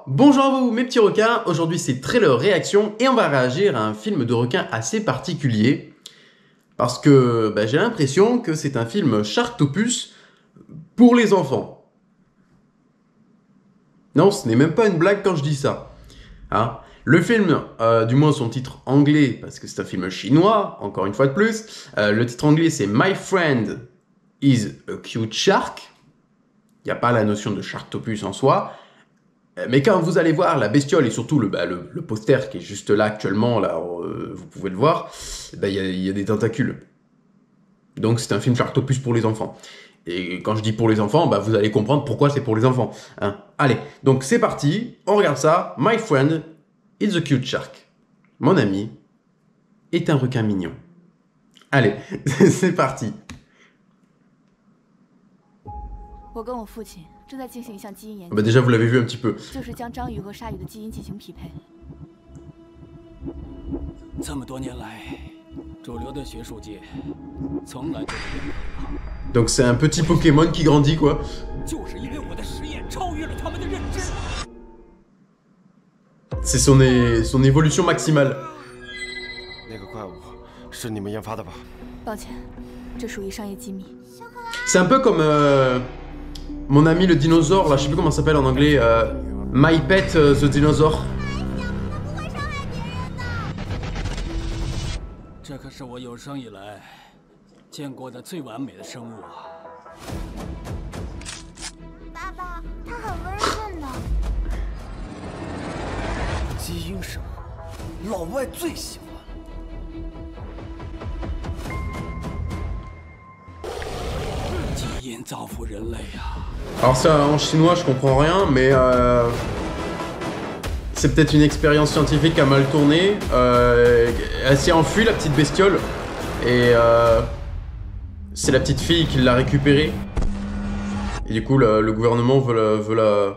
Bonjour à vous mes petits requins, aujourd'hui c'est trailer réaction et on va réagir à un film de requin assez particulier parce que j'ai l'impression que c'est un film Sharktopus pour les enfants. Non, ce n'est même pas une blague quand je dis ça. Hein, le film, du moins son titre anglais, parce que c'est un film chinois, encore une fois de plus, le titre anglais c'est My Friend is a Cute Shark. Il n'y a pas la notion de Sharktopus en soi. Mais quand vous allez voir la bestiole et surtout le poster qui est juste là actuellement, là, vous pouvez le voir, il y a des tentacules. Donc c'est un film Sharktopus pour les enfants. Et quand je dis pour les enfants, vous allez comprendre pourquoi c'est pour les enfants. Hein. Allez, donc c'est parti, on regarde ça. My friend is a cute shark. Mon ami est un requin mignon. Allez, c'est parti. Déjà vous l'avez vu un petit peu. Donc c'est un petit Pokémon qui grandit quoi. C'est son évolution maximale. C'est un peu comme mon ami le dinosaure, là, je sais plus comment ça s'appelle en anglais, My Pet the Dinosaur. Alors ça en chinois je comprends rien, mais c'est peut-être une expérience scientifique à mal tourner. Elle s'est enfuie la petite bestiole et c'est la petite fille qui l'a récupérée. Et du coup le gouvernement veut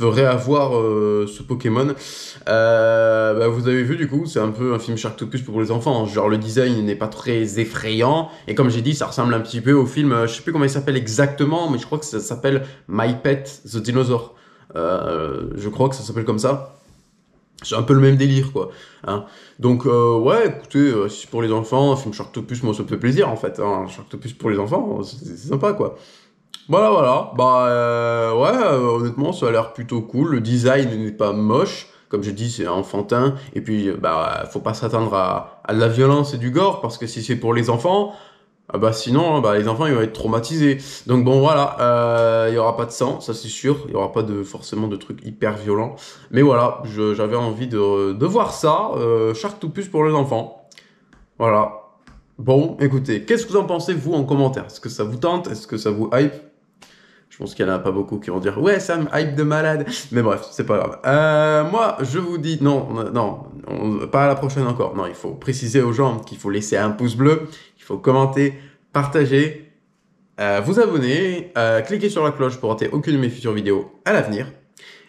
réavoir ce Pokémon. Vous avez vu du coup, c'est un peu un film Sharktopus pour les enfants. Genre le design n'est pas très effrayant. Et comme j'ai dit, ça ressemble un petit peu au film, je sais plus comment il s'appelle exactement, mais je crois que ça s'appelle My Pet the Dinosaur. Je crois que ça s'appelle comme ça. C'est un peu le même délire quoi. Hein. Donc ouais, écoutez, si c'est pour les enfants, un film Sharktopus, moi ça me fait plaisir en fait. Hein. Sharktopus pour les enfants, c'est sympa quoi. Voilà. Honnêtement, ça a l'air plutôt cool. Le design n'est pas moche. Comme je dis, c'est enfantin. Et puis, faut pas s'attendre à de la violence et du gore, parce que si c'est pour les enfants, sinon, les enfants, ils vont être traumatisés. Donc bon, voilà, il y aura pas de sang, ça c'est sûr. Il y aura pas forcément de trucs hyper violents. Mais voilà, j'avais envie de voir ça. Sharktopus pour les enfants. Voilà. Bon, écoutez, qu'est-ce que vous en pensez, vous, en commentaire? Est-ce que ça vous tente? Est-ce que ça vous hype? Je pense qu'il y en a pas beaucoup qui vont dire « Ouais, ça me hype de malade !» Mais bref, c'est pas grave. Moi, je vous dis... Non, pas à la prochaine encore. Non, il faut préciser aux gens qu'il faut laisser un pouce bleu, il faut commenter, partager, vous abonner, cliquer sur la cloche pour rater aucune de mes futures vidéos à l'avenir.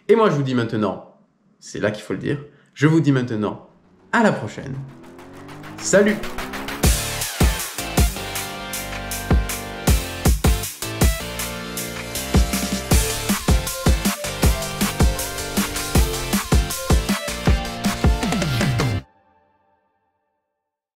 Et moi, je vous dis maintenant, c'est là qu'il faut le dire, je vous dis maintenant à la prochaine. Salut!